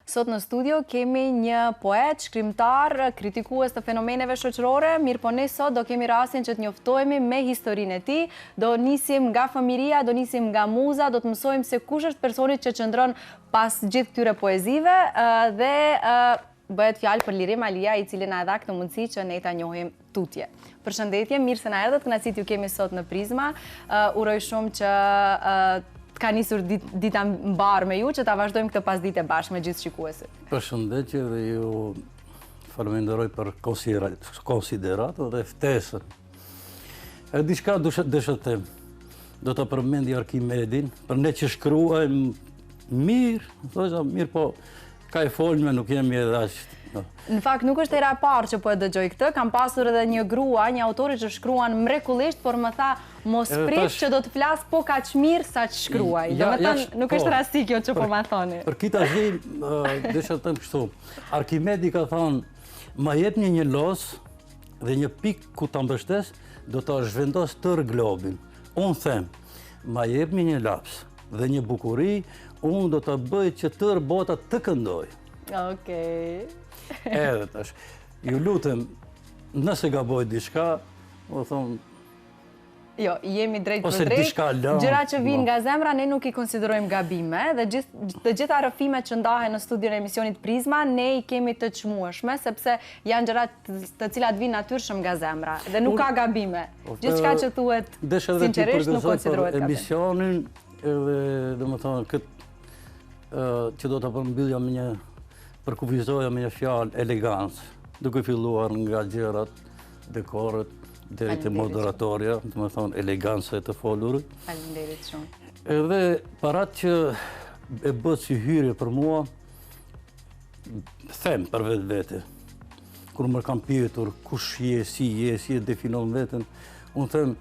Sot në studio kemi një poet, shkrimtar, kritikues të fenomeneve shoqërore, mirë po ne sot do kemi rastin që të njoftohemi me historinë e tij, do nisim nga fëmiria, do nisim nga muza, do të mësojmë se kush është personi që qëndron pas gjithë këtyre poezive dhe bëhet fjalë për Lirim Alia, i cili na dha këtë mundësi që ne ta njohim tutje. Përshëndetje, mirë se na erdhët, kënaqësi t'ju kemi sot në Prizma. Uroj shumë që ka nisur dita mbar me ju, që ta vazhdojmë këtë pasdite bashkë me gjithë shikuesit. Përshëndetje dhe ju falenderoj për konsideratën dhe ftesën. Diçka dësha të them. Do të përmendi Arkimedin, për ne që shkruajmë mirë, po ka e folme, nuk jemi edhe ashtë. Në fakt, nuk është era e parë që po e dëgjoj këtë, kam pasur edhe një grua, një autori që shkruan mrekullisht, por më tha, mos prit që do të flas po kaq mirë sa që shkruaj. Nuk është rasti kjo që po ma thoni. Për kita zhim, desha të them kështu, Arkimedi ka thonë, ma jepni një los dhe një pik ku ta mbështes, do të zhvendos tërë globin. Unë them, ma jepni një laps dhe një bukuri, unë do të bëj që tërë bota të këndoj. Okej. Edhe tash, ju lutem, nëse gaboj diçka, o thonë... Jo, jemi drejt për Ose drejt. diçka lëmë. Gjëra që vinë nga zemra, ne nuk i konsiderojmë gabime, dhe të gjitha rrëfimet që ndahen në studion e emisionit Prizma, ne i kemi të çmueshme, sepse janë gjëra të cilat vinë natyrshëm nga zemra, dhe nuk ka gabime. Gjithçka që thuhet sinqerisht nuk konsiderohet gabim. Emisionin, edhe, domethënë, që do të përmbyllja me një përkufizoja me një fjalë elegancë, duke filluar nga gjërat, dekorët, deri te moderatorja, do të thonë elegancë e të folurit. Faleminderit shumë. Edhe parat që e bët si hyrje për mua, them për vetë, kur më kam pyetur kush je, si e definon veten, unë them,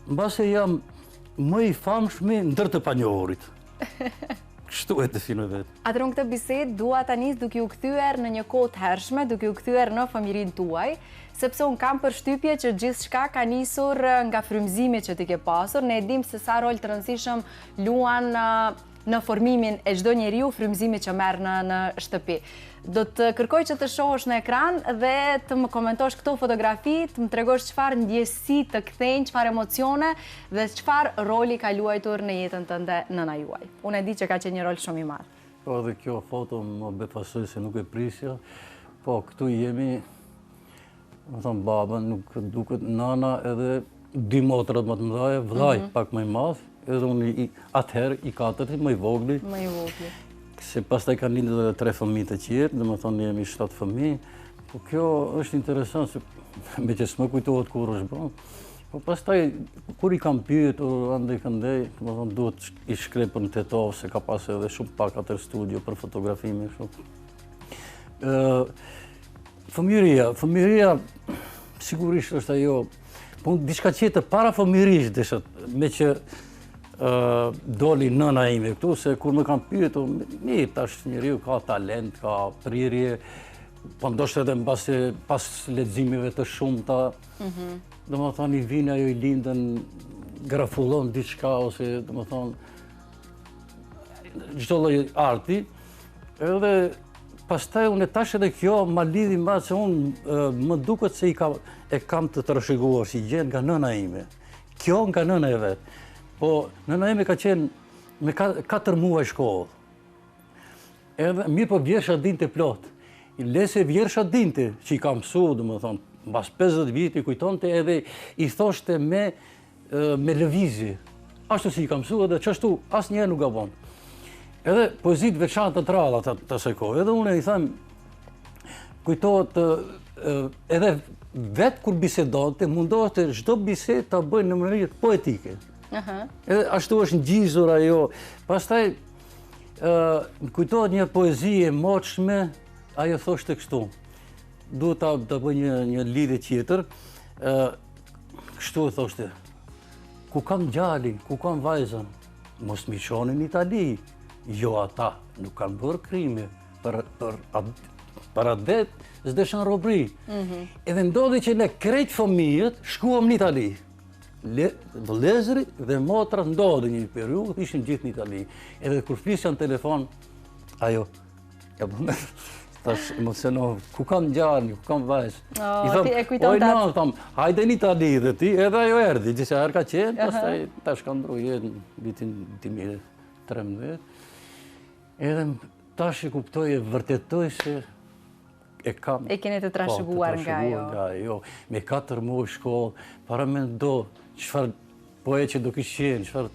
mbase jam më i famshëm ndër të panjohurit. Kështu e definoj vetë. Atëherë këtë bisedë dua ta nis duke u kthyer në një kohë të hershme, duke u kthyer në familjen tuaj, sepse un kam përshtypje që gjithçka ka nisur nga frymëzimi që ti ke pasur. Ne e dim se sa rol të rëndësishëm luan në formimin e çdo njeriu frymëzimi që merr në shtëpi. Do të kërkoj që të shohësh në ekran dhe të më komentosh këto fotografi, të më tregosh çfarë ndjesi të kthejnë, çfarë emocione dhe çfarë roli ka luajtur në jetën tënde nëna juaj. Unë e di që ka qenë një rol shumë i madh. Po dhe kjo foto më befasoi se nuk e prisja, po këtu jemi, më thonë baba, nuk duket nana edhe dy motrat më të mëdhaja, vllai pak më i madh, edhe unë atëherë i katërt më i vogli. Më i vogli. Se pastaj kanë lindur edhe 3 fëmijë të tjerë, domethënë jemi 7 fëmijë. Po kjo është interesant se me që s'më kujtohet kur është bën. Po pastaj kur i kam pyetur andej këndej, domethënë duhet i shkrep në Tetov se ka pasur edhe shumë pak atë studio për fotografime kështu. Fëmijëria sigurisht është ajo, po diçka tjetër para fëmijërisë desha, me që doli nëna ime këtu, se kur më kam pyetur, mirë, tash njeriu ka talent, ka prirje, po ndoshta edhe pas leximeve të shumta, domethënë i vjen ajo i lindën, grafullon diçka ose domethënë çdo lloj arti, edhe pastaj unë tash edhe kjo ma lidhi më se unë më duket se e kam të trashëguar si gjë nga nëna ime. Kjo nga nëna e vet. Po, nëna ime ka qenë me 4 muaj shkollë. Edhe, mirë po vjersha dinte plot. Lese vjersha dinte, që i kam mësu, domethënë, mbas 50 viti kujtonte edhe i thoshte me lëvizje. Ashtu si i kam mësu edhe çashtu asnjëherë nuk gabon. Edhe poezit veçantë të ralla të asaj kohe. Edhe unë i them, kujtohet edhe vetë kur bisedonte, mundohte çdo bisedë ta bëjë në mënyrë poetike. Edhe ashtu është ngjizur ajo. Pastaj kujtohet një poezi e moçme, ajo thoshte kështu. Duhet ta bëj një lidhje tjetër. Kështu e thoshte. Ku kam djalin, ku kam vajzën, mos më çonin në Itali. Jo, ata nuk kanë bërë krime, për atë s'deshan robri. Edhe ndodhi që ne krejt fëmijët shkuam në Itali. Vëllezëri dhe motra ndodhi një periudhë, ishin gjithë në Itali. Edhe kur flisja në telefon, ajo, Ja, tash emocionohet, ku kam ngjarë, ku kam vajzë. Ti e kujton oj, no, tham, hajde një tani dhe ti, edhe ajo erdhi, disa herë ka qenë, pastaj tash ka ndru jetë në vitin 2013. Edhe tash e kuptoj e vërtetoj se e kam... E keni të trashëguar nga jo. Me 4 muaj shkollë, para me ndo, qëfar poeqe do kishë qenë, qëfar...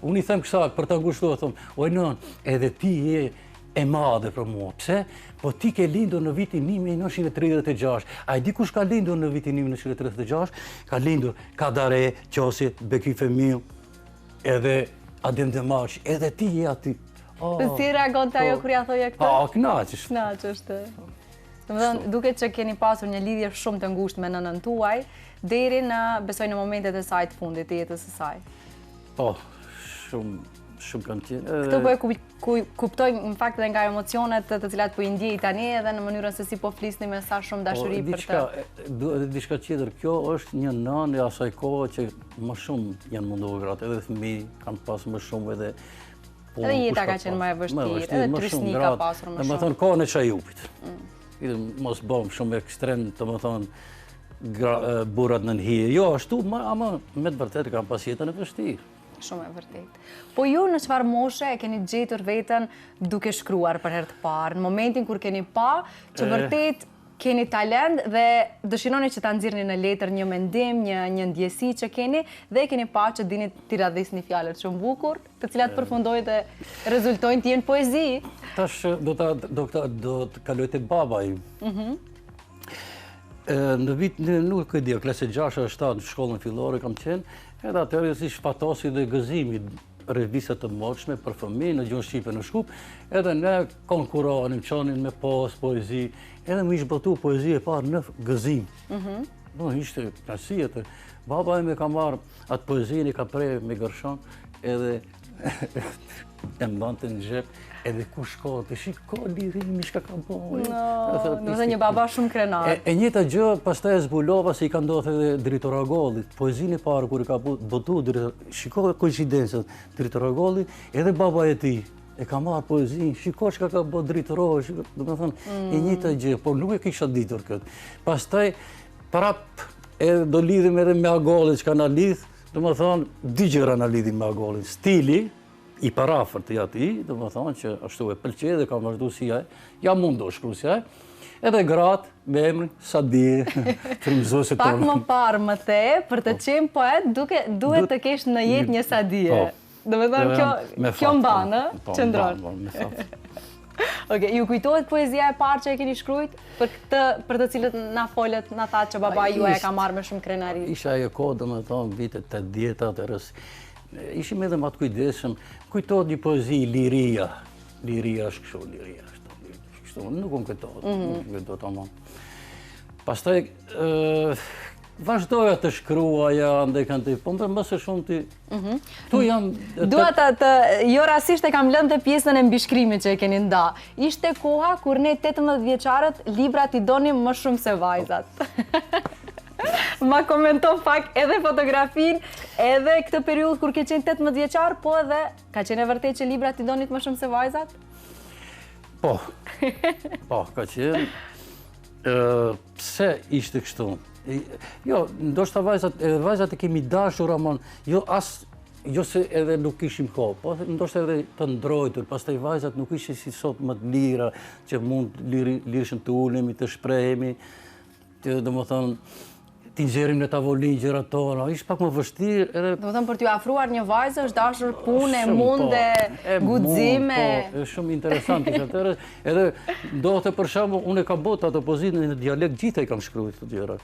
Unë i them kësa, për të ngushtu, thom, oj, non, edhe ti e madhe për mua. Pse? Po ti ke lindur në vitin 1936. A i di kush ka lindur në vitin 1936? Ka lindur Kadare, Qosi, Beki Femiu, edhe Adem Demash, edhe ti je aty. Si reagon të ajo kur ja thoje këtë? Knaqësh. Knaqështë. Domethënë, duket që keni pasur një lidhje shumë të ngushtë me nënën tuaj, deri në, besoj, në momentet e saj të fundit të jetës së saj. Po, shumë kanë qenë. Këto po e kuptoj në fakt edhe nga emocionet të cilat po i ndjej tani edhe në mënyrën se si po flisni me sa shumë dashuri për të. Diçka tjetër, kjo është një nënë e asaj kohë që më shumë janë munduar gratë, edhe fëmijë kanë pasur më shumë edhe edhe jeta ka qenë më e vështirë, edhe trysni ka pasur më shumë. Domethënë kohën e Çajupit. Mos bëm shumë ekstrem, domethënë burrat në hije. Jo, ashtu, ama me të vërtetë kanë pas jetën e vështirë. Shumë e vërtet. Po ju në çfarë moshe e keni gjetur veten duke shkruar për herë të parë? Në momentin kur keni pa që vërtet keni talent dhe dëshironi që ta nxirrni në letër një mendim, një ndjesi që keni dhe keni pa që dini t'i radhisni fjalët shumë bukur, të cilat përfundojnë dhe rezultojnë të jenë poezi. Tash do të kaloj te baba im. Në vit, nuk e di, klasë 6-7 në shkollën fillore kam qenë, edhe atëherë si shpatosi dhe gëzimi revistat të moshme për fëmijë në gjuhën shqipe në Shkup, edhe ne konkuronim, çonin me poezi, edhe më ishte botu poezi e parë në gëzim. Ishte klasia të baba im e ka marrë atë poezinë, i ka prerë me gërshon, edhe e mbante në xhep, edhe ku shkote, shiko lirimi shka ka bojë. Do të një baba shumë krenar. E njëjta gjë pastaj e zbulova se i ka ndodhur edhe Dritor Agollit. Poezinë e parë kur i ka botu, shiko koincidencën, Dritor Agolli, edhe baba e tij e ka marrë poezinë, shiko çka ka bë Dritor, domethënë e njëjta gjë, por nuk e kisha ditur këtë. Pastaj prap edhe do lidhim edhe me Agollin, çka na lidh, domethënë dy gjëra na lidhin me Agollin, stili i parafërt të ati, dhe më thonë që ashtu e pëlqej dhe ka vazhdu si aj, ja mundu shkru si aj, edhe gratë me emrin Sadi, frymëzuese tonë. Pak më parë më the, për të qenë poet, duhet të kesh në jetë një Sadie. Dhe më thonë, kjo mbanë, qëndronë. Oke, ju kujtohet poezia e parë që e keni shkrujt, për të cilët na folet, na tha që baba ju e ka marrë me shumë krenari? Isha e kohë, dhe më thonë, vitet 80-at, ishim edhe më të kujdesshëm, kujtohet një poezi liria. Liria është kështu, liria është kështu, nuk unë këto të amon. Pastaj, vazhdoja të shkruaja, ndaj kanë të i po më mëse shumë ti... Tu jam... Dua jo rasisht e kam lënë të pjesën e mbishkrimit që e keni nda. Ishte koha kur ne 18 vjeçarët librat i donim më shumë se vajzat. Ma komenton pak edhe fotografin, edhe këtë periudhë kur ke qenë 18 vjeçar, po edhe ka qenë e vërtet që librat i donit më shumë se vajzat? Po, ka qenë. Pse ishte kështu? Jo, ndoshta vajzat e kemi dashur, amon, jo se edhe nuk ishim kohë, po ndoshta edhe të ndrojtur, pastaj vajzat nuk ishin si sot më të lira, që mund lirshëm të ulemi, të shprehemi, dhe më thonë, t'i nxjerrim në tavolinë gjërat tona, ishte pak më vështirë. Do të thënë për t'ju afruar një vajzë është dashur punë, munde, guxime. Po, është shumë interesant ishte atëherë. Edhe ndohte për shembull, unë e kam botë ato pozitë në dialekt gjithë i kam shkruar këto gjëra.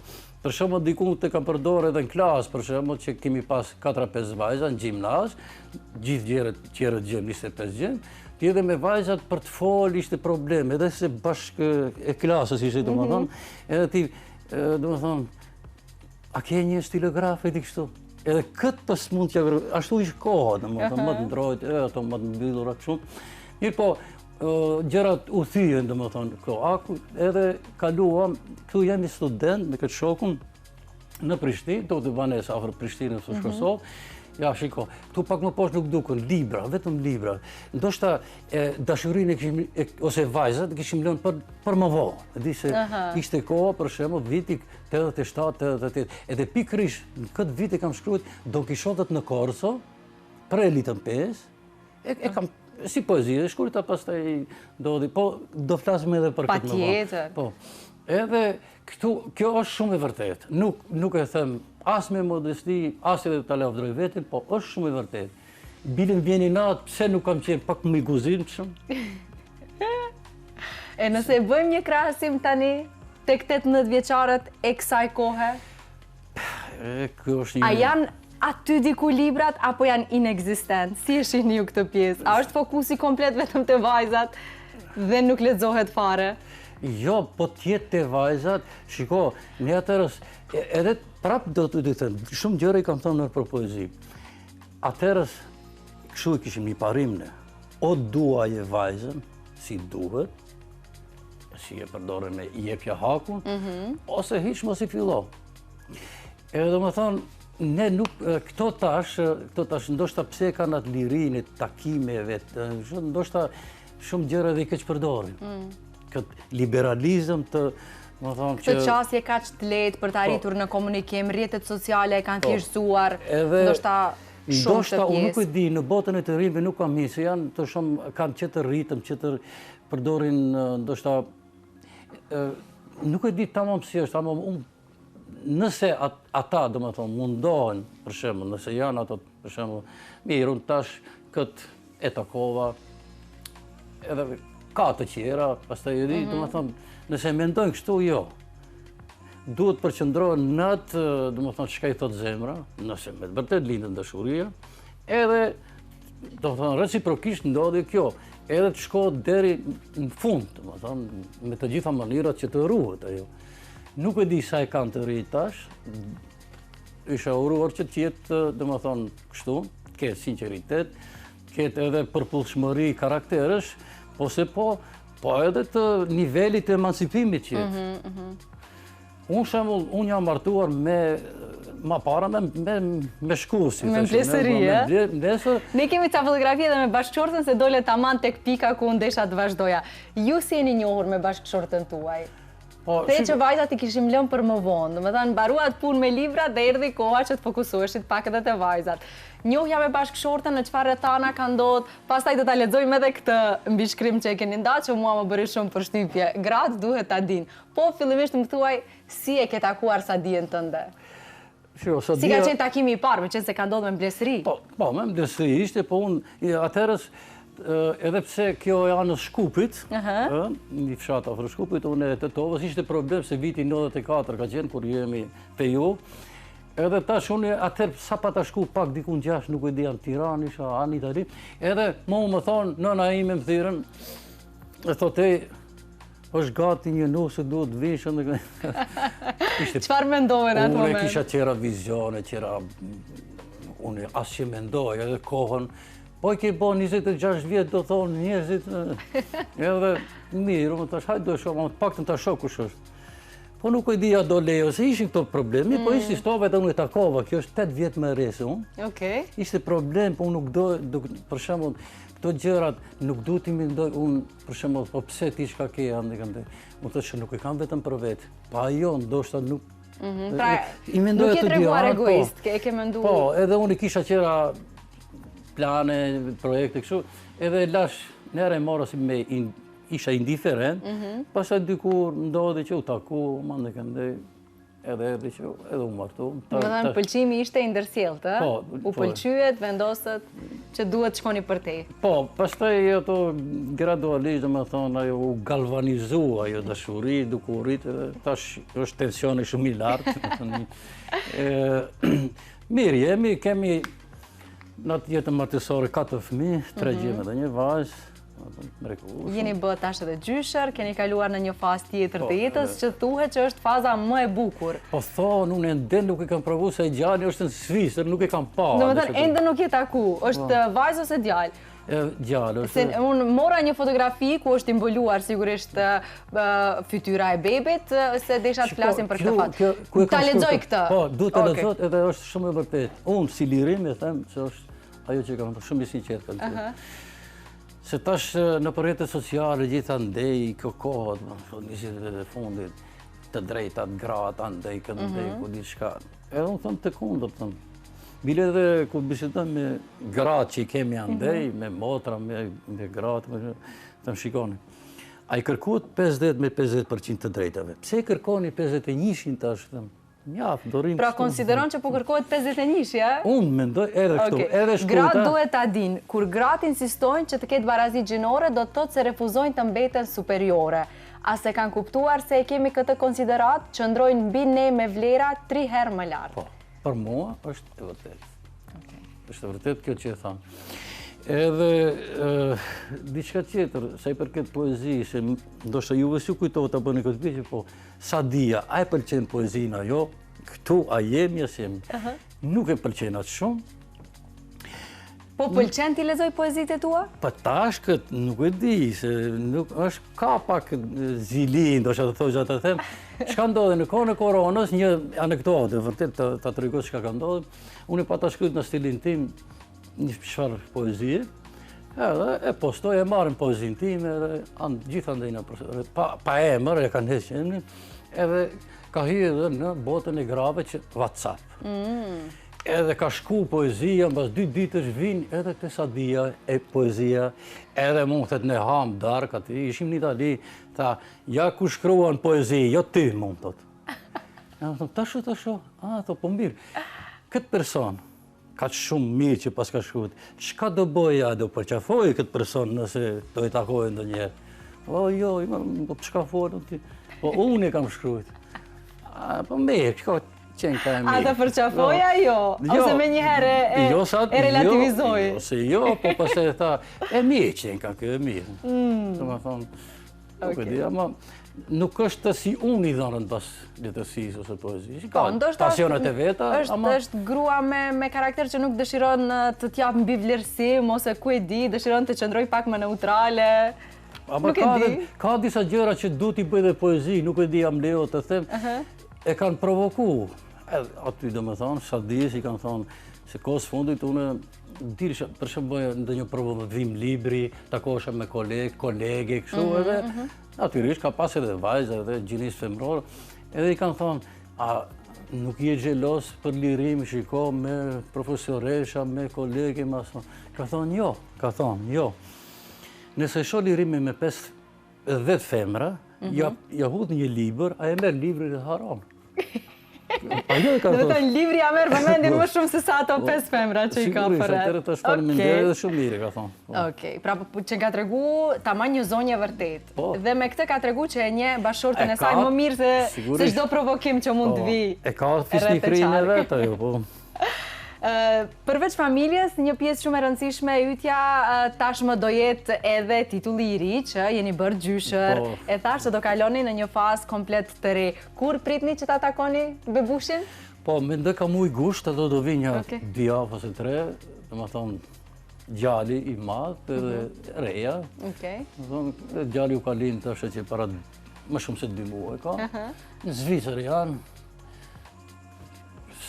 Për shembull diku të kam përdorur edhe në klasë, për shembull që kemi pas 4-5 vajza në gjimnaz, gjithë gjërat gjëm 25 gjëm. Ti edhe me vajzat për të folë ishte problem, edhe se bashkë e klasës ishte domethënë, edhe ti domethënë a ke një stilograf e di kështu? Edhe këtë pas mund t'ja ashtu ishte koha, domethënë më të ndrojtë, ato më të mbyllura shumë. Mirë po, gjërat u thyen domethënë këtu. Edhe kaluam, këtu jemi student me këtë shokun në Prishtinë, do të banes afër Prishtinës së Kosovës. Ja, shiko, këtu pak më poshtë nuk dukën, libra, vetëm libra. Ndoshta dashurinë ose vajzat kishim lënë për më vonë. Di se kishte koha, për shembull, viti 87, 88. Edhe pikërisht në këtë vit e kam shkruar Don Kishotët në Korso, për elitën 5. E kam si poezi, e shkruajta pastaj po do flasim edhe për këtë më vonë. Patjetër. Po. Edhe këtu, kjo është shumë e vërtet. Nuk e them as me modesti, as edhe ta lavdroj veten, po është shumë e vërtet. Bilin vjeni natë, pse nuk kam qenë pak më i guzimshëm? E nëse e bëjmë një krahasim tani tek 18 vjeçarët e kësaj kohe, Kjo është a janë aty diku librat apo janë inexistent? Si e shihni ju këtë pjesë? A është fokusi komplet vetëm te vajzat dhe nuk lexohet fare? Jo, po tjetë të vajzat, shiko, një atërës, edhe prapë do të thënë, shumë gjëra i kam thënë në për poezi. Atërës, kështu i kishim një parim ne, o duaj e vajzën, si duhet, si e përdore me jepja hakun, ose hiç mos i fillo. Edhe do më thonë, ne nuk, këto tash, ndoshta pse kanë atë lirinë, takimeve, ndoshta shumë gjëra dhe i keq përdorin. Këtë liberalizëm të, më thonë që... Këtë qasje ka që të letë për të arritur në komunikim, rrjetet sociale e kanë thjeshtësuar, ndoshta shumë të Ndoshta, unë nuk pjesë. e di, në botën e të rinjve nuk kam një, se janë të shumë, kanë qëtër ritëm, qëtër përdorin, ndoshta, nuk e di tamam si është, tamam nëse ata, do më thonë, mundohen, për shembull, nëse janë ato, për shembull, mirë, unë tash këtë e takova, edhe ka të tjera, pastaj e di, do më thonë, nëse mendojnë kështu, jo. Duhet përqendrohen në atë, do më thonë, çka i thot zemra, nëse me të vërtet lindet dashuria, edhe, do më thonë, reciprokisht ndodhi kjo, edhe të shkohet deri në fund, do më thonë, me të gjitha mënyrat që të ruhet ajo. Nuk e di sa e kanë të rritë tash, isha uruar që t'jetë, do më thonë, kështu, ketë sinqeritet, ketë edhe përpullshmëri karakterësh, ose po edhe të nivelit të emancipimit që jetë. Unë jam martuar ma para me shkusi. Me mplesëri, e? Ne kemi ca fotografi edhe me bashkëshortën se dole taman tek pika ku ndesha të vazhdoja. Ju si jeni njohur me bashkëshortën tuaj? Te që vajzat i kishim lënë për më vonë, do me thënë baruat punë me libra dhe erdhi koha që të fokusoheshit pak edhe te vajzat. Njohja me bashkëshortën në çfarë rrethana ka ndodhur, pastaj do ta lexojmë edhe këtë mbishkrim që e keni nda që mua më bëri shumë përshtypje. Gratë duhet ta dinë. Po fillimisht më thuaj si e ke takuar Sadiën tënde? Si ka qenë takimi i parë, me qenë se ka ndodhur me mblesëri? Po, me mblesëri ishte, po unë atëherës edhe pse kjo e anës Shkupit, një fshat afër Shkupit, unë e Tetovës, ishte problem se viti 94 ka qenë kur jemi te ju. Edhe tash unë atëherë sa pa ta shku pak diku në 6, nuk e di janë Tiranë, isha anë Itali. Edhe më thonë, nëna ime më thirrën, e thotë është gati një nusë, duhet vishën. Çfarë mendove në atë moment? Unë kisha qera vizione, unë as që mendoj, edhe kohën, po i ke bo 26 vjetë, do thonë njerëzit, edhe mirë, më tash, hajtë do shumë, më të pak të ta shok kush është. Po nuk e dija do lejo, se ishin këto problemi, po ishte stove dhe unë e takova, kjo është 8 vjetë më resi unë. Ishte problem, po unë nuk do, për shembull, këto gjërat nuk du t'i mendoj unë, për shembull, po pse ti shka ke janë, më të që nuk e kam vetëm për vetë, pa jo, ndoshta nuk... Pra, nuk je treguar egoist, e ke mendu... Po, edhe unë i kisha qera plane, projekte, kështu, edhe lash, nere mora si me isha indiferent, pastaj dikur ndodhi që u taku, mande këndej, edhe u martu. Më thënë, pëlqimi ishte i ndërsjellët, u pëlqyet, vendosët që duhet shkoni për te. Po, pastaj ato gradualisht, dhe më thonë, ajo u galvanizua, ajo dashuri, duke u rritë, tash është tensioni shumë i lartë. Mirë, kemi në atë jetën martësore 4 fëmijë, 3 gjeme dhe një vajzë. Jeni bë tash edhe gjyshër, keni kaluar në një fazë tjetër të jetës që thuhet që është faza më e bukur. Po thonë, unë ende nuk e kam provu se gjani është në Svisër, nuk e kam pa. Do me thënë, ende nuk je taku, është vajzë ose djalë. Gjallë. Se unë mora një fotografi ku është imbuluar sigurisht fytyra e bebit, se desha të flasim për këtë fat. Ta lexoj këtë. Po, du të lexoj edhe është shumë e vërtet. Unë si lirim e them se është ajo që kam shumë i sinqert ka thënë. Se tash në rrjetet sociale gjitha ndej kjo kohët, nisi të fundit, të drejtat gratë ndej këndej ku diçka. Edhe unë them të kundërt, them. Bile edhe ku bisedojmë me gratë që i kemi andej, me motra, me gratë, të më shikoni. A i kërkuat 50 me 50% të drejtave. Pse kërkoni 51 tash? Mjaftë, dorim... Pra konsideron që po kërkohet 51, ja? Unë mendoj edhe këtu, edhe shkruta... Gratë duhet ta din, kur gratë insistojnë që të ketë barazi gjinore, do të thotë se refuzojnë të mbeten superiore. A se kanë kuptuar se e kemi këtë konsiderat, që ndrojnë mbi ne me vlera 3 herë më lartë? Për mua është e vërtet. është e vërtet kjo që e thamë. Edhe diçka tjetër, sa i përket poezi, se ndoshta juve si kujtohet të bëni këtë vishë, po Sadia, a e pëlqen poezina jo? Këtu a jemi, as jemi. Nuk e pëlqen atë shumë. Po pëlqen ti lexoj poezitë tua? Po tash këtë nuk e di, se nuk është ka pak zili, ndoshta të thosh atë them. Çka ndodhi në kohën e koronës, një anekdotë vërtet ta tregoj çka ka ndodhur. Unë pata shkruajt në stilin tim një çfarë poezie. Edhe e postoj, e marrin poezinë time edhe gjithandaj në pa emër e kanë hequr emrin, edhe ka hyrë në botën e grave që WhatsApp. Edhe ka shku poezia, mbas 2 ditësh vinë edhe te Sadia e poezia, edhe mund thët në ham dark aty, ishim në Itali, tha, ja ku shkruan poezi, jo ty mund thot. Ja, tashu, po mirë. Këtë person, ka shumë mirë që pas ka shkruat, çka do bëja, do përqafoj këtë person nëse do i takojë ndonjëherë. O jo, po përqafoj, po unë e kam shkruat. Po mirë, çka qenë ka e mirë. A të përqafoja jo? Ose me njëherë e relativizoj? Jo, se jo, po pastaj tha, e mirë qenë ka kjo, e mirë. Të më thonë, nuk e di, ama nuk është si unë i dhënën pas letërsisë ose poezisë. Ka pasionet e veta, ama... është grua me karakter që nuk dëshiron të t'jap mbi vlerësim, ose ku e di, dëshiron të qëndroj pak më neutrale. Nuk e di. Ka disa gjëra që du t'i bëj dhe poezi, nuk e di jam leo të them, e kanë provoku. Aty do më thonë, Sadis i kanë thonë, se kohës fundit unë dilësha, për shembull ndonjë provim libri, takosha me kolege, kështu edhe, natyrisht ka pas edhe vajza edhe gjinis femror, edhe i kanë thonë, a nuk je xhelos për lirim, shiko me profesoresha, me kolege, ka thonë jo. Nëse shoh lirimin me 10 femra, ja hudh një libër, a e merr librin e haron. Dhe të në libri a merë përmendin më shumë se sa ato 5 femra që i ka përret. Sigurisht, atërë të shpalë më ndjerë dhe shumë mire, ka thonë. Okej, pra që ka tregu tamam një zonje vërtet. Dhe me këtë ka tregu që e një bashkëshortën e saj më mirë se çdo provokim që mund të vi. E ka fisnikrinë e vetë, ajo, po. Përveç familjes, një pjesë shumë e rëndësishme e ytja tashmë do jetë edhe titulli i ri që jeni bërë gjyshër, e thash që do kaloni në një fazë komplet të re. Kur pritni që ta takoni bebushin? Po, mendoj ka mu i gusht, ato do vi një 2 javë ose 3, dhe më thonë gjali i madhë edhe reja. Gjali u kalin të është që para më shumë se 2 muaj ka. Në Zvicër janë,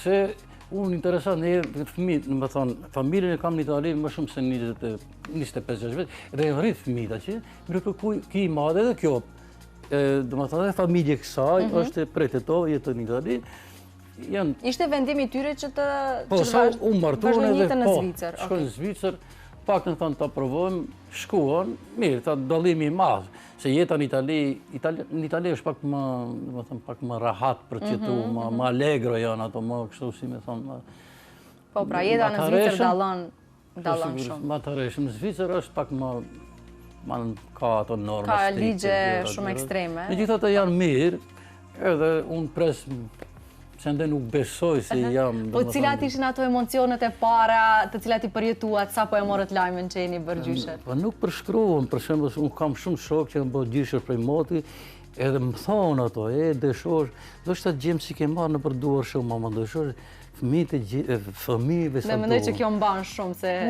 se unë interesant e fëmijët, në më thonë, familjen e kam në Itali më shumë se 25-6 vjetë, dhe e rritë fëmijët që, mërë ki i madhe dhe kjo, dhe më thonë, dhe familje kësaj, është preteto, jetë në Itali. Ishte vendimi tyre që të vazhdojnjitën në Zvicër? Po, shkojnë në Zvicër, pak në thonë të aprovojmë, shkuan, mirë, ta dalimi i madhë, se jeta në Itali është pak më rahat për qëtu, më allegro janë ato, më kështu si me thonë. Po, pra jeta në Zvicër dalon shumë. Ma të reshëm, në Zvicër është pak më ka ato norma strikte. Ka ligje shumë ekstreme. Me gjitha të janë mirë, edhe unë presë, se ndë nuk besoj se jam... Po cilat ishin ato emocionet e para të cilat i përjetuat, sa po e morët lajmen që jeni bërë gjyshër? Po nuk përshkruan, për shembull, unë kam shumë shok që më bërë gjyshër prej moti, edhe më thonë ato, dëshosh, do shta gjemë si ke marrë në përduar shumë, mama dëshosh, fëmijëve sa Me mendoj që kjo mban shumë, se e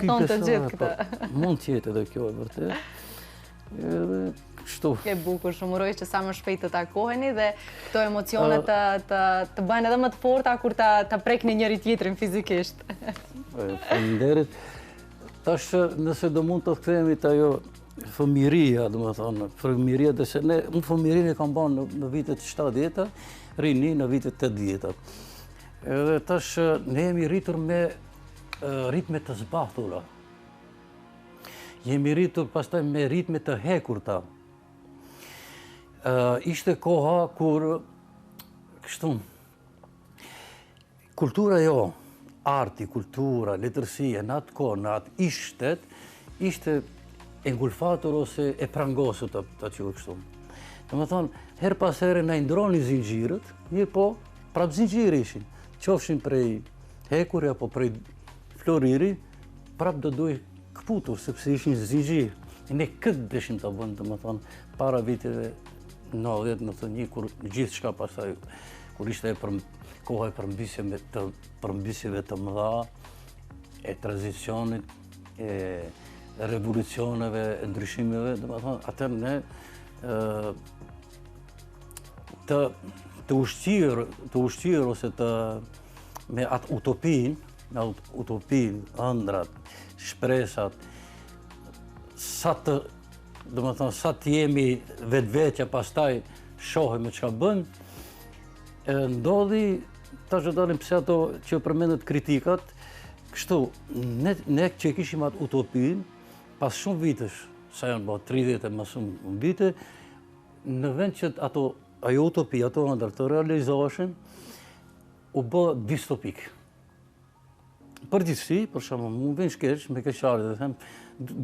thonë të gjithë këtë. Mund t'jetë edhe kjo e vërtet. Edhe kështu. Ke bukur, shumë uroj që sa më shpejt të takoheni dhe këto emocionet të bëjnë edhe më të forta kur ta prekni njëri tjetrin fizikisht. Faleminderit. Tash nëse do mund të kthehemi te ajo fëmiria, domethënë, fëmiria dhe se unë fëmirinë e kam bën në vitet 70-ta, rini në vitet 80-ta. Edhe tash ne jemi rritur me ritme të zbathura. Jemi rritur pastaj me ritme të hekurta. Ishte koha kur kështu kultura jo, arti, kultura, letërsia, në atë kohë, në atë ishtet, ishte engulfatur ose e prangosur të qenë kështu. Domethënë, her pas here na ndroni zinxhirët, mirë po, prapë zinxhirë ishin. Qofshin prej hekuri apo prej floriri, prapë do duhej këputur, sepse ishin zinxhirë. E ne këtë dëshim të bënë, domethënë, para viteve 90-91, kur gjithçka pastaj, kur ishte koha e përmbysjeve të mëdha, e tranzicionit, e revolucioneve, e ndryshimeve, domethënë, atëherë ne të ushqyer ose me atë utopin, ëndrat, shpresat, sa të jemi vetveqja, pastaj shohim çka bën, ndodhi, tash do dalim pse ato që përmendet kritikat, kështu, ne që kishim atë utopin, pas shumë vitesh, sa janë bërë 30 e më shumë vite, në vend që ajo utopi, ato ëndër të realizoheshin, u bë distopik. Përgjithësi, për shembull, më vjen shkeq me keqardhje dhe them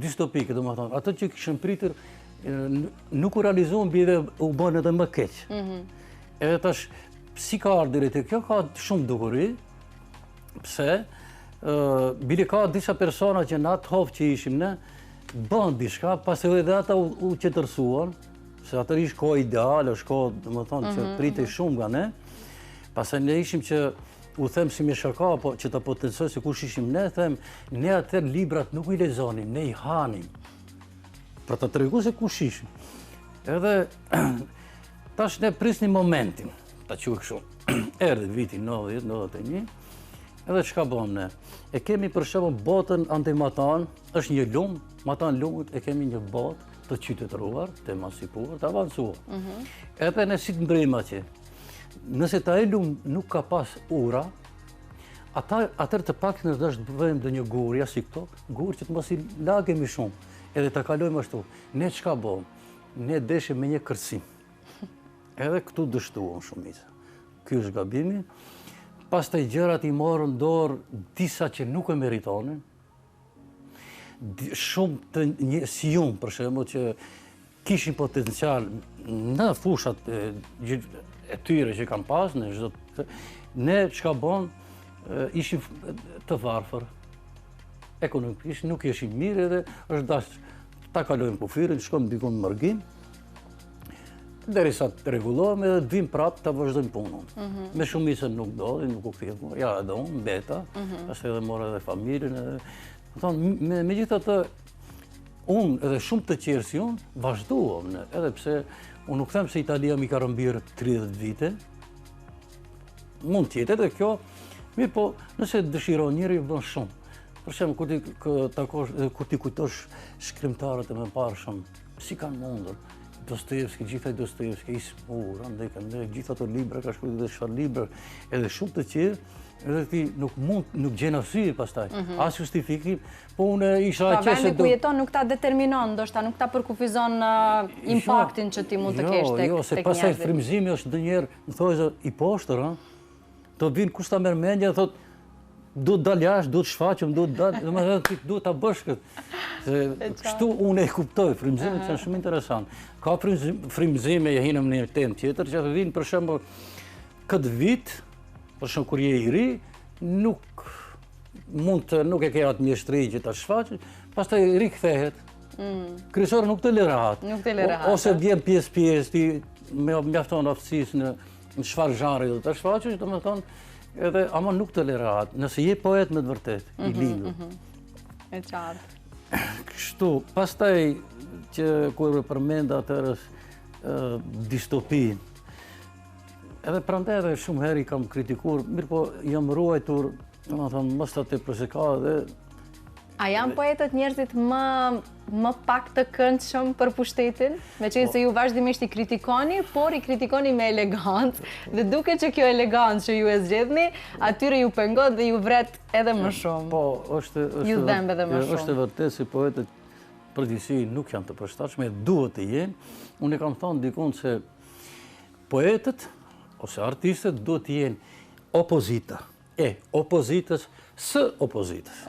distopike, domethënë, ato që kishin pritur nuk u realizuan, bie dhe u bën edhe më keq. Edhe tash, si ka ardhur te kjo, ka shumë dukuri. Pse? Bile ka disa persona që në atë hovë që ishim ne, bën diçka, pas edhe ata u qetërsuan, se atër ishë kohë ideale, është kohë, domethënë, që pritej shumë nga ne. Pastaj ne ishim që u them si me shaka, që ta potencoj se kush ishim ne, them, ne atër librat nuk i lezonim, ne i hanim. Për ta treguar se kush ishim. Edhe tash ne prisnim momentin, ta quaj kështu. Erdhi viti 90-91, edhe çka bëm ne? E kemi për shembull botën antimatan, është një lumë, matan lumët e kemi një botë të qytetëruar, të emancipuar, të avancuar. Edhe ne si të mbrejmë atje. Nëse ta e lumë nuk ka pas ura, atër të pak në është të bëjmë dhe një gurja si këto, gurë që të mos i lagemi shumë, edhe të kalojmë ashtu. Ne çka bëm? Ne deshim me një kërcim. Edhe këtu dështuam shumica. Ky është gabimi. Pastaj gjërat i morën dorë disa që nuk e meritonin. Shumë të si unë, për shembull, që kishin potencial në fushat e tyre që kanë pas, ne çka bën, ishim të varfër. Ekonomikisht nuk ishim mirë edhe është dashur ta kalojmë kufirin, shkojmë diku në Mërgim, derisa të rregullohem edhe të vim prapë ta vazhdojmë punën. Me shumicën nuk doli, nuk u kthiem. Ja, edhe unë mbeta, pastaj edhe mora edhe familjen edhe megjithatë, unë edhe shumë të tjerë si unë, vazhduam, edhe pse unë nuk them se Italia mi ka rëmbyer 30 vite, mund tjetë edhe kjo, mirë po, nëse dëshiron njëri bën shumë. Për shembull, kur ti kujtosh shkrimtarët e mëparshëm, si kanë mundur, Dostojevski, gjithaj Dostojevski, Ismur, Andekë, gjitha ato libra, ka shkruar edhe çfarë libra, edhe shumë të tjerë, edhe ti nuk gjen arsye pastaj, as justifikim, po unë isha aqe se ku jeton nuk ta determinon, ndoshta nuk ta përkufizon impaktin që ti mund të kesh tek njerëzit. Jo, se pastaj frymëzimi është ndonjëherë, më thojë i poshtër, do vinë kush ta merr mendje, thotë duhet dal jashtë, duhet shfaqem, duhet dal, domethënë ti duhet ta bësh këtë. Se kështu unë e kuptoj, frymëzimet janë shumë interesant. Ka frymëzime, e hinëm në një temë tjetër, që vinë për shembull këtë vit, për shembull kur je i ri, nuk e ke atë mjeshtri që ta shfaqesh, pastaj rikthehet. Kryesori nuk të lerat. Ose vjen pjesë ti mjafton aftësisë në çfarë zhanri do ta shfaqesh, domethënë edhe ama nuk tolerohet, nëse je poet me të vërtet, i lindur. E qartë. Kështu, pastaj që kur e përmenda atërës distopin, edhe prandaj edhe shumë herë i kam kritikuar, mirë po jam ruajtur, mos ta tepër se ka edhe. A janë poetët njerëzit më pak të këndshëm për pushtetin? Me qenë se ju vazhdimisht i kritikoni, por i kritikoni me elegant, dhe duke që kjo elegant që ju e zgjedhni, atyre ju pengot dhe ju vret edhe më shumë. Po, ju dhemb edhe më shumë. Është vërtet se poetët përgjithësi nuk janë të përshtatshme, duhet të jenë. Unë e kam thënë dikun se poetët ose artistët duhet të jenë opozita, opozitës së opozitës.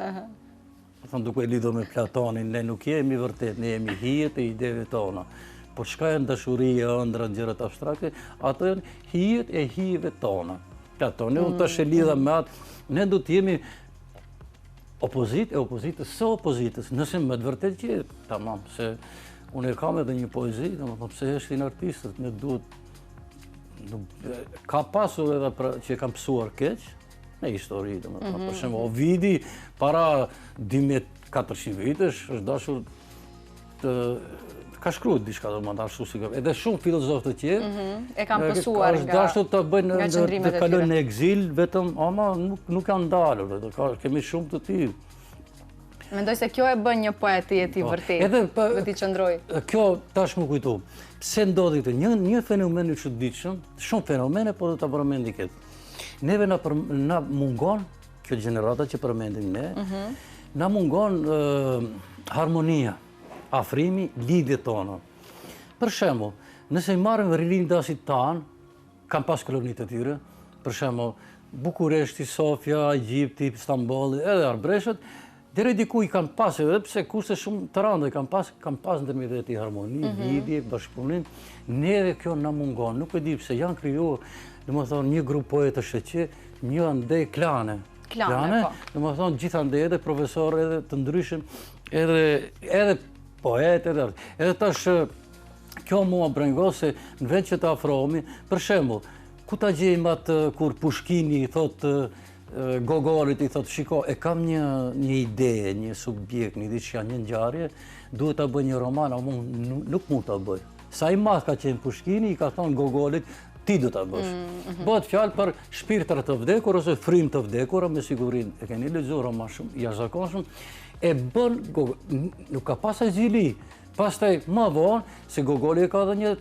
Duke lidhur me Platonin, ne nuk jemi vërtet, ne jemi hijet e ideve tona. Por çka janë dashuria, ëndra, gjërat abstrakte, ato janë hijet e hijeve tona. Platoni, unë tash e lidha me atë, ne do të jemi opozit e opozitës së opozitës, nëse më të vërtet që tamam, se unë e kam edhe një poezi, domethënë pse është një artist, ne duhet ka pasur edhe që kam pësuar keq, me histori, për shembull, Ovidi para 2400 vitesh është dashur ka shkruar diçka ashtu si edhe shumë filozofë të tjerë. E kanë pësuar nga është dashur të bëjnë të kalojnë në ekzil, vetëm ama nuk kanë dalur, kemi shumë të tillë. Mendoj se kjo e bën një poet të jeti vërtet, dhe t'i qëndroj. Kjo tash më kujtu, pse ndodhi këtë, një fenomen i çuditshëm, shumë fenomene, po do ta përmendi këtë. Neve na mungon, kjo gjenerata që përmendim ne, na mungon harmonia, afrimi, lidhjet tona. Për shembull, nëse i marrim rilindasit tanë, kanë pas kolonitë të tyre, për shembull, Bukureshti, Sofia, Egjipti, Stambolli, edhe Arbreshët, deri diku i kanë pas edhe pse kurse shumë të rënda kanë pas ndërmjet i harmoni, lidhje, bashkëpunim, neve kjo na mungon. Nuk e di pse janë krijuar, domethënë një grup poetësh që një andej klane, domethënë gjithandej edhe profesorë edhe të ndryshëm, edhe poetë, edhe tash kjo mua brengos se në vend që të afrohemi, për shembull, ku ta gjejmë atë kur Pushkini i thotë Gogolit, i thotë shiko, e kam një ide, një subjekt, një diçka, një ngjarje, duhet ta bëj një roman, ama nuk mund ta bëj. Sa i madh ka qenë Pushkini, i ka thonë Gogolit, ti do ta bësh. Bëhet fjalë për shpirtra të vdekur ose frymë të vdekur, me sigurinë e keni lexuar roman shumë jashtëzakonshëm, e bën nuk ka pas azili. Pastaj më vonë se Gogoli ka dhënë një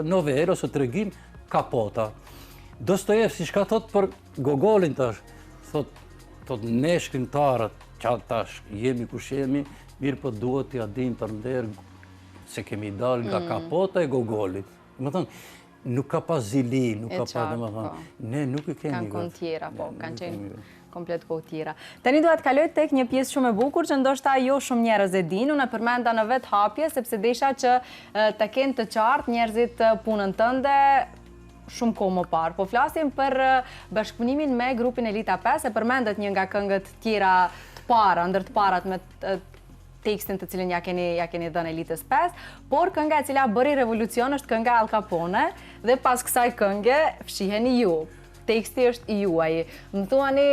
novelë ose tregim Kapota. Dostojevski çka thot për Gogolin tash? Thot ne shkrimtarët, tash jemi kush jemi, mirë po duhet t'ia dim për nder se kemi dalë nga Kapota e Gogolit. Domethënë nuk ka pas zili, nuk ka pas, domethënë, ne nuk e kemi. Kanë kohë tjera, po, kanë qenë komplet kohë tjera. Tani duhet të kaloj tek një pjesë shumë e bukur që ndoshta jo shumë njerëz e dinë, unë e përmenda në vetë hapje sepse desha që të kenë të qartë njerëzit punën tënde shumë kohë më parë. Po flasim për bashkëpunimin me grupin Elita 5, e përmendet një nga këngët tjera të para, ndër të parat me tekstin të cilin ja keni dhënë Elitës 5, por kënga e cila bëri revolucion është kënga Al Capone dhe pas kësaj kënge fshiheni ju. Teksti është i juaj. Më thuani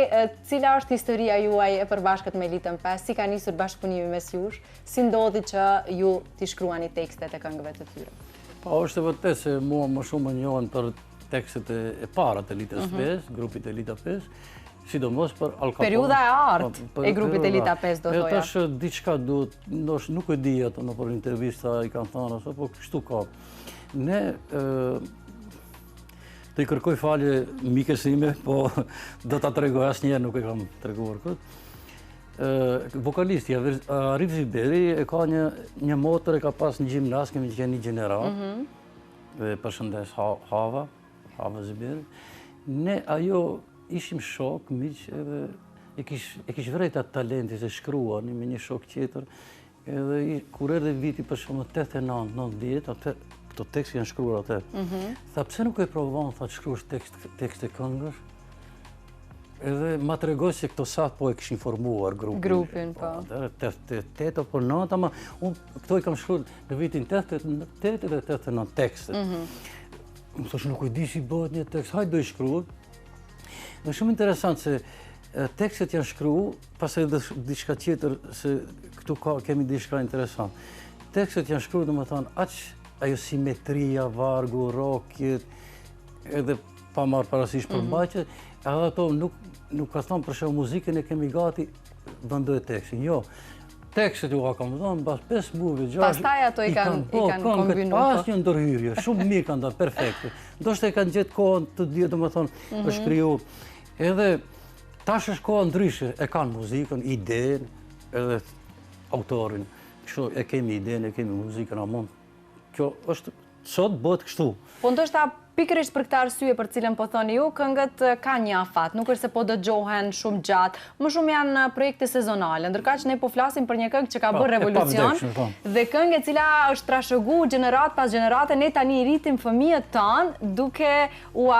cila është historia juaj e përbashkët me Elitën 5, si ka nisur bashkëpunimi mes jush, si ndodhi që ju t'i shkruani tekstet e këngëve të tyre? Po, është vërtet se mua më shumë më njohen për tekstet e para të Elitës 5, grupit Elita 5, sidomos për Al Capone. Periudha e artë e grupit Elita 5, do thoja. Tash diçka duhet, nuk e di ato në për intervista i kanë thënë ose, po kështu ka. Ne të i kërkoj falje mikes ime, po do ta tregoj, asnjëherë nuk e kam treguar këtë. Vokalisti Arif Ziberi e ka një motër, e ka pas një gjimnas, kemi qenë një gjenerat, dhe përshëndes Hava Ziberi. Ne ajo ishim shok, miq, edhe e kish vrejt atë talenti se shkruani me një shok tjetër, edhe kur erdhi viti për shumë 89-90, këto tekst janë shkruar atë. Tha, pse nuk e provon, tha, të shkruash tekst e këngësh? Edhe ma tregoj se këto sa po e kishin formuar grupin, po. 88 apo 9, ama unë këto i kam shkruar në vitin 88 dhe 89 tekstet. Më thosh, nuk e di si bëhet një tekst, hajde do i shkruaj. Është shumë interesant se tekstet janë shkruar, pastaj diçka tjetër se këtu kemi diçka interesant. Tekstet janë shkruar, domethënë, ajo simetria, vargu, rokjet, edhe pa marrë parasysh përmbajtje, edhe ato nuk ka thonë për shembull muzikën e kemi gati, bëndoj tekstin. Jo. Tekstet ju ka kompozuar mbas 5 muajve, 6. Pastaj ato i kanë kombinuar. Asnjë ndërhyrje, shumë mirë kanë dalë, perfekte. Ndoshta e kanë gjetë kohën të dia, domethënë, për shkriju. Edhe tash është koha ndryshe, e kanë muzikën, idenë, edhe autorin. Kështu e kemi idenë, e kemi muzikën, amon. Kjo është sot bëhet kështu. Po ndoshta pikërisht për këtë arsye për cilën po thoni ju, këngët kanë një afat, nuk është se po dëgjohen shumë gjatë, më shumë janë projekte sezonale, ndërkaq ne po flasim për një këngë që ka bërë revolucion dhe këngë e cila është trashëguar gjenerat pas gjenerate, ne tani rritim fëmijët tanë duke u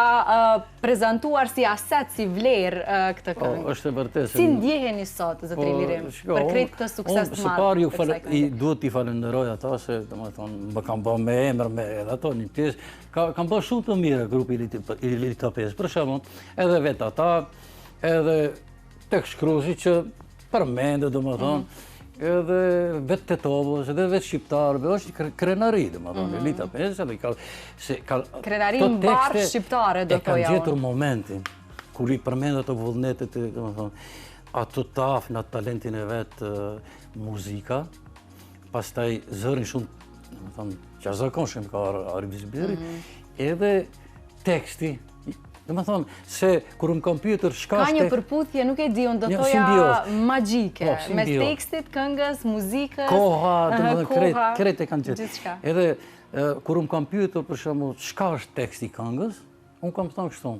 prezantuar si aset, si vlerë këtë këngë. Është e vërtetë. Si ndjeheni sot, zotëri Lirim, për krejt këtë sukses të madh? Së pari duhet t'i falenderoj ata se domethënë më kanë bërë me emër me edhe ato një pjesë. Kanë bërë shumë të mire grupi Elita 5, për shembull, edhe vetë ata, edhe tekstshkruesi që përmendet, domethënë, edhe vetë Tetovës, edhe vetë shqiptarëve, është krenari, domethënë, Elita 5, edhe ka krenari mbarë shqiptare, do thoja. E kanë gjetur momentin kur i përmendet ato vullnetet, domethënë, ato taf në talentin e vetë muzika, pastaj zërin shumë, domethënë, jashtëzakonshëm ka Arviz Biri, edhe teksti, domethënë se kur në kompjuter shkash ka një përputhje, nuk e di unë, do thoja magjike, mes tekstit, këngës, muzikës, koha, domethënë krejt e kanë gjetur. Edhe kur në kompjuter për shembull shkash teksti këngës, unë kam thënë kështu.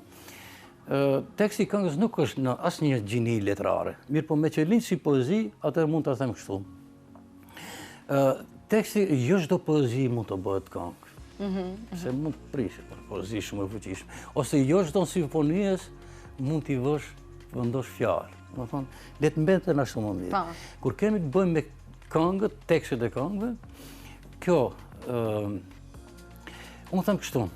Teksti këngës nuk është në asnjë gjini letrare, mirë po me që lind si poezi, atë mund ta them kështu. Teksti, jo çdo poezi mund të bëhet këngë. Se mund të prishet për poezi shumë e fuqishme. Ose jo çdo simfonies mund t'i vendosh fjalë. Domethënë, le të mbeten ashtu më mirë. Kur kemi të bëjmë me këngët, tekstet e këngëve, kjo unë them kështu,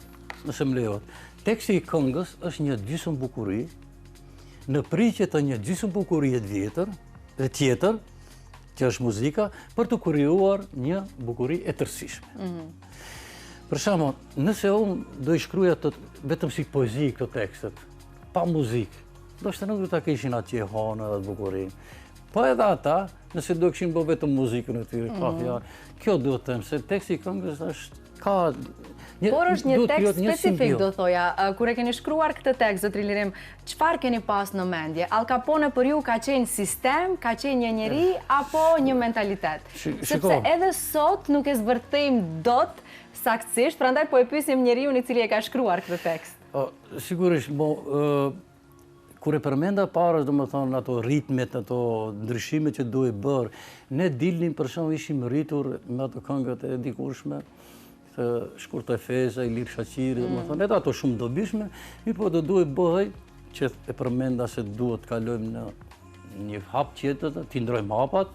nëse më lejohet. Teksti i këngës është një gjysmë bukuri, në pritje të një gjysmë bukurie tjetër, që është muzika, për të krijuar një bukuri e tërësishme. Për shembull, nëse unë do i shkruaja vetëm si poezi këto tekstet, pa muzikë, ndoshta nuk do ta kishin atje honën dhe bukurinë. Po edhe ata, nëse do kishin bërë vetëm muzikën e tyre, pa fjalë, kjo duhet të them se teksti i këngës ka por është një tekst specifik, do thoja. Kur e keni shkruar këtë tekst, zotëri Lirim, çfarë keni pas në mendje? Al Capone për ju ka qenë sistem, ka qenë një njeri, apo një mentalitet? Sepse edhe sot nuk e zbërthejmë dot saktësisht, prandaj po e pyesim njeriun i cili e ka shkruar këtë tekst. Sigurisht, kur e përmenda parës, domethënë ato ritmet, ato ndryshimet që duhet bërë, ne dilnim për shembull ishim rritur me ato këngët e dikurshme, të Shkurtë Feza, Ilir Shaqiri, domethënë edhe ato shumë dobishme, mirë po do duhet bëhej që e përmenda se duhet të kalojmë në një hap tjetër, t'i ndrojmë hapat.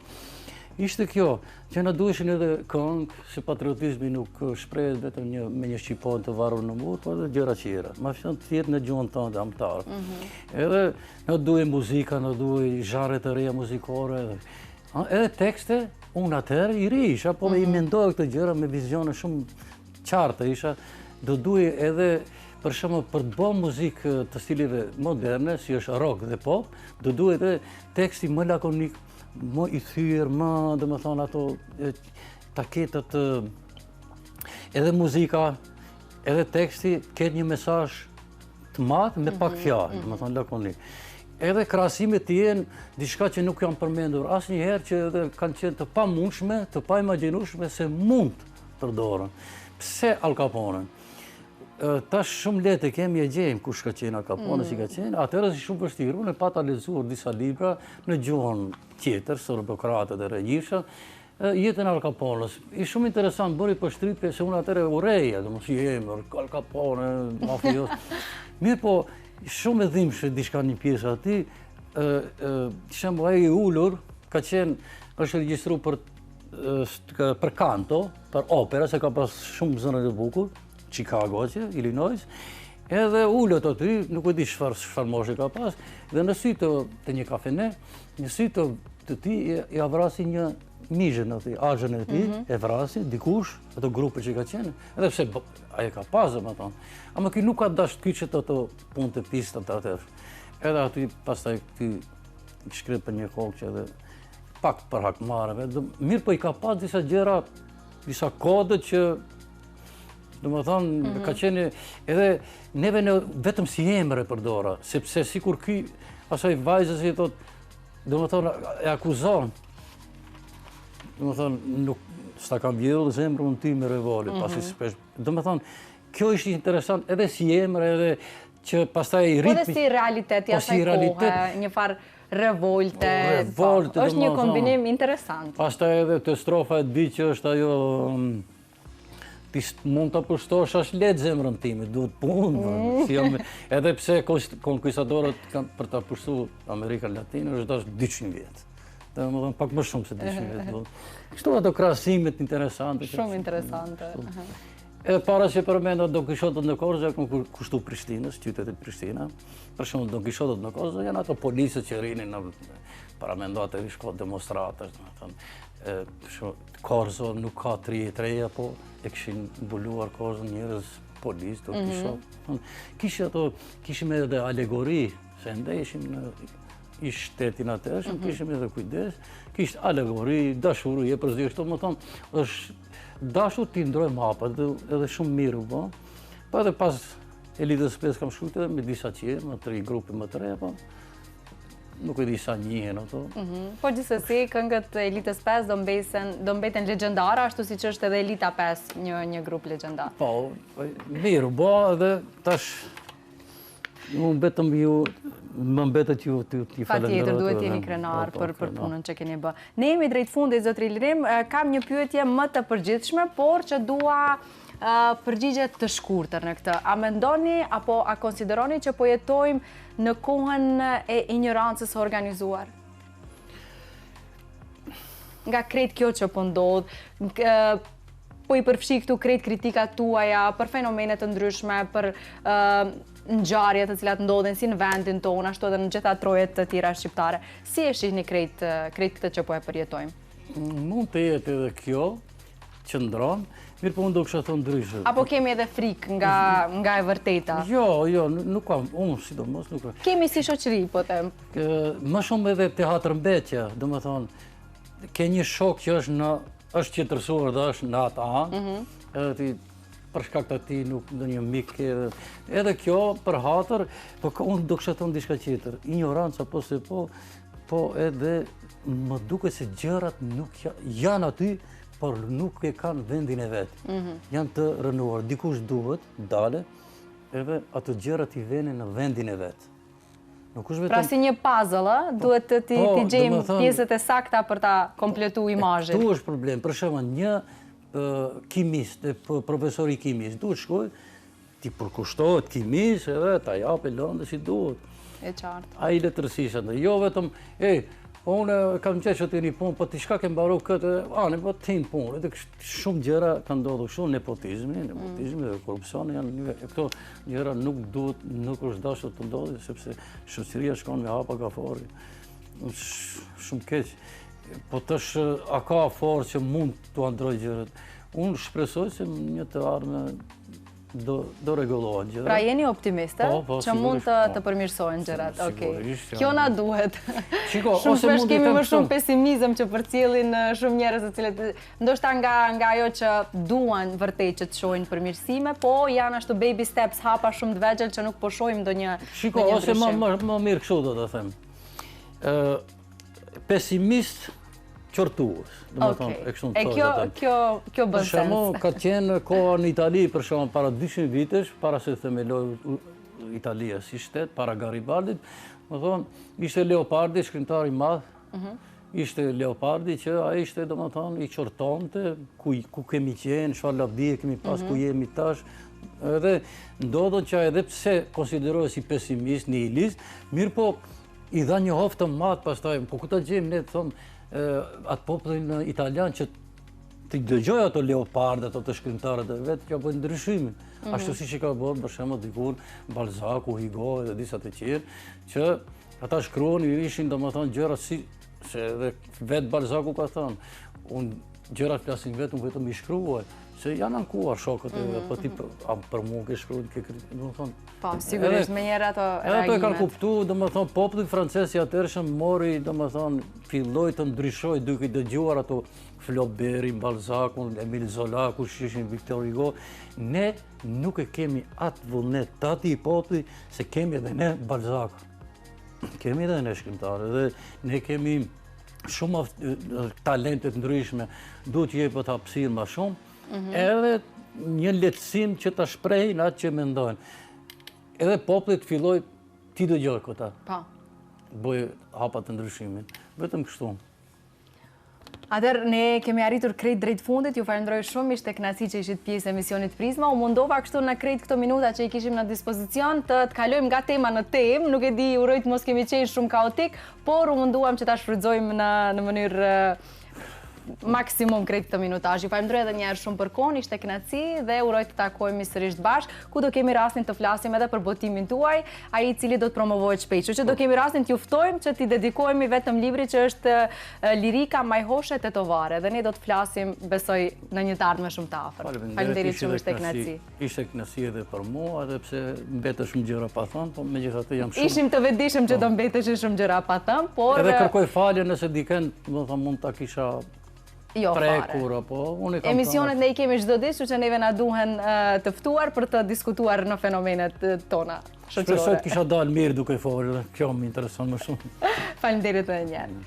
Ishte kjo, që na duheshin edhe këngë, se patriotizmi nuk shprehet vetëm me një shqipon të varur në mur, por edhe gjëra tjera. Ma fillon të jetë në gjuhën tënde amtarë. Edhe na duhet muzika, na duhet zhanre të reja muzikore, edhe tekste. Unë atëherë i ri isha, po i mendoj këtë gjëra me vizione shumë qartë isha, do duhet edhe për shembull për të bërë muzikë të stilive moderne, si është rock dhe pop, do duhet edhe teksti më lakonik, më i thyer, më domethënë ato taketat, edhe muzika, edhe teksti ketë një mesazh të madh me pak fjalë, domethënë lakonik. Edhe krahasimet të jenë diçka që nuk janë përmendur asnjëherë, që edhe kanë qenë të pamundshme, të paimagjinueshme se mund të përdoren. Pse Al Capone? Tash shumë lehtë kemi e gjejmë kush ka qenë Al Capone, si ka qenë. Atëherë është shumë vështirë. Unë pata lexuar disa libra në gjuhën tjetër, sorbokratët e regjisha, jetën Al Capones. Ishte shumë interesant, bëri përshtypje se unë atëherë urreja, domosdoshmë si emër Al Capone, mafios. Mirë po, shumë e dhimbshme diçka një pjesë aty, shembull ai i ulur ka qenë, është regjistruar për kanto, për opera, se ka pas shumë zënë të bukur, Chicago, Illinois, Edhe ullët aty, nuk e di çfarë moshë ka pas, dhe në sy të një kafene, në sy të ti i avrasi një mizhën aty, axhën e tij, e vrasi dikush, ato grupe që ka qenë, edhe pse ajo ka pas domethënë. Ama ky nuk ka dash të kyçet ato punë të pistat atë. Edhe aty pastaj ky shkret për një kohë që edhe pak për hakmarrëve, mirë po i ka pas disa gjëra, disa kode që domethënë ka qenë edhe neve në vetëm si emër e përdora, sepse sikur ky asaj vajzës i thot, domethënë e akuzon. Domethënë nuk s'ta kam vjedhur zemrën ty me revolit, pasi shpesh. Domethënë kjo ishte interesant edhe si emër edhe që pastaj ritmi. Po dhe si realitet, ja asaj kohë, një farë revolte. Është një kombinim interesant. Pastaj edhe te strofa e di që është ajo ti mund të pushtosh as lehtë zemrën time, duhet punë. Edhe pse konkistadorët për ta pushtuar Amerikën Latine është dash 200 vjet. Domethënë pak më shumë se 200 vjet. Kështu ato krahasimet interesante. Shumë interesante. Edhe para se përmenda Don Kishotët në Korçë, kanë kushtu Prishtinës, qytetit Prishtina. Për shembull Don Kishotët në Korçë janë ato policët që rrinin në paramendat e shko demonstratës, domethënë. Korçë nuk ka 33, po e kishin mbuluar Korçën njerëz policë, Don Kishot. Kishim edhe alegori, se ndeshim në ish shtetin atëshëm, kishim edhe kujdes, kishtë alegori, dashuri, e përzirë, këto më thonë, është dashur t'i ndrojmë hapat, edhe shumë mirë u bo. Pa edhe pas Elitës 5 kam shkruajtur me disa qenë, me 3 grupe më të reja, po nuk e di sa njihen ato. Po gjithsesi, këngët e Elitës 5 do mbeten legjendare, ashtu siç është edhe Elita 5, një grup legjendar. Po, mirë u bo, edhe tash më mbetet ju t'i falenderoj. Patjetër, duhet jeni krenar për punën që keni bë. Ne jemi drejt fundit, zotri Lirim, kam një pyetje më të përgjithshme, por që dua përgjigje të shkurtër në këtë. A mendoni apo a konsideroni që po jetojmë në kohën e ignorancës organizuar? Nga krejt kjo që po ndodh, po i përfshi këtu krejt kritikat tuaja për fenomene të ndryshme, për ngjarje të cilat ndodhen si në vendin tonë, ashtu edhe në gjitha trojet të tjera shqiptare. Si e shihni krejt këtë që po e përjetojmë? Mund të jetë edhe kjo, qëndron, mirë po unë do kësha thonë ndryshë. Apo kemi edhe frikë nga e vërteta? Jo, nuk kam, unë sidomos nuk kam. Kemi si shoqëri, po them? Më shumë edhe teatr mbetja, do më thonë, ke një shok që është qetërsuar dhe është në atë anë, edhe ti për shkak të ati nuk do një mik edhe kjo për hatër, po unë do kësha thonë diçka tjetër, ignoranca po se po edhe më duke se gjërat nuk janë aty, por nuk e kanë vendin e vetë. Janë të rënuar, dikush duhet, dale, edhe ato gjërat i vene në vendin e vetë. Pra si një puzzle, duhet të ti gjejmë pjesët e sakta për ta kompletu imazhin. Tu është problem, për shembull një kimist, profesori kimist, duhet shkoj, ti përkushtohet kimist edhe ta japë lëndë si duhet. E qartë. A i letërsisë atë, jo vetëm, po unë kam qenë që të një punë, po ti shka ke mbaru këtë, po ti në punë, edhe shumë gjëra ka ndodhur shumë, nepotizmi dhe korupcioni janë, këto gjëra nuk duhet, nuk është dashur të ndodhi, sepse shoqëria shkon me hapa gafori. Shumë keq. Po tash a ka forë që mund të androj gjërat. Unë shpresoj se një të ardhme do rregullohen gjërat. Pra jeni optimiste që mund të përmirësohen gjërat. Kjo na duhet. Shumë shpesh kemi më shumë pesimizëm që përcjellin shumë njerëz të cilët ndoshta nga ajo që duan vërtet që të shohin përmirësime, po janë ashtu baby steps, hapa shumë të vegjël që nuk po shohim ndonjë ndryshim. Ose më mirë kështu do të them. Pesimist qortues, e kjo bën sens. Për shembull, ka qenë koha në Itali, për shembull, para 200 vitesh, para se themeloi Italia si shtet, para Garibaldit, më thonë, ishte Leopardi, shkrimtar i madh, ishte Leopardi që ai ishte, domethënë, i qortonte ku kemi qenë, çfarë lavdie kemi pas, ku jemi tash. Edhe ndodhën që edhe pse konsiderohet si pesimist, nihilist, mirë po i dha një hoftë të madh pastaj, po ku ta gjejmë ne të thonë atë popullin italian që të dëgjoj ato leopardet, ato të shkrimtarët e vetë, që bëjnë ndryshimin. Ashtu si që ka bërë, për shembull, dikur, Balzaku, Hugo dhe disa të tjerë, që ata shkruan ishin domethënë gjëra si se edhe vetë Balzaku ka thënë, unë gjërat flasin vetë, unë vetëm i shkruaj, se janë ankuar shokët e vetë, po ti për mua ke shkruar, ke kritik, domethënë. Po, sigurisht me njëra ato reagimet. Edhe ato e kanë kuptuar, domethënë populli francez i atëhershëm mori, domethënë filloi të ndryshojë duke i dëgjuar ato Flaubertin, Balzacun, Emile Zola, kush ishin Victor Hugo. Ne nuk e kemi atë vullnet të atij populli se kemi edhe ne Balzac. Kemi edhe ne shkrimtarë, dhe ne kemi shumë talente të ndryshme, duhet jepet hapësirë më shumë, edhe një lehtësim që ta shprehin atë që mendojnë. Edhe populli të filloj ti dëgjoj këta. Po. Bëj hapa të ndryshimin. Vetëm kështu. Atëherë, ne kemi arritur krejt drejt fundit, ju falenderoj shumë, ishte kënaqësi që ishit pjesë e emisionit Prizma. U mundova kështu në krejt këto minuta që i kishim në dispozicion të kalojmë nga tema në temë, nuk e di, uroj të mos kemi qenë shumë kaotik, por u munduam që ta shfrytëzojmë në mënyrë maksimum krejt këtë minutazh. Ju falenderoj edhe një herë shumë për kohën, ishte kënaqësi dhe uroj të takohemi sërish bashkë, ku do kemi rastin të flasim edhe për botimin tuaj, ai i cili do të promovohet shpejt. Kështu që do kemi rastin t'ju ftojmë që t'i dedikohemi vetëm librit që është Lirika Majhoshe Tetovare, dhe ne do të flasim, besoj, në një të ardhme shumë të afërt. Faleminderit shumë, ishte kënaqësi. Ishte kënaqësi edhe për mua, edhe pse mbetë shumë gjëra pa thënë, por megjithatë jam shumë. Ishim të vetëdijshëm që do mbeteshin shumë gjëra pa thënë, por edhe kërkoj falje nëse dikën, domethënë mund ta kisha jo fare. Emisionet ne i kemi çdo ditë, kështu që neve na duhen të ftuar për të diskutuar në fenomenet tona shoqërore. Shpresoj të kisha dalë mirë duke folur, kjo më intereson më shumë. Faleminderit edhe një herë.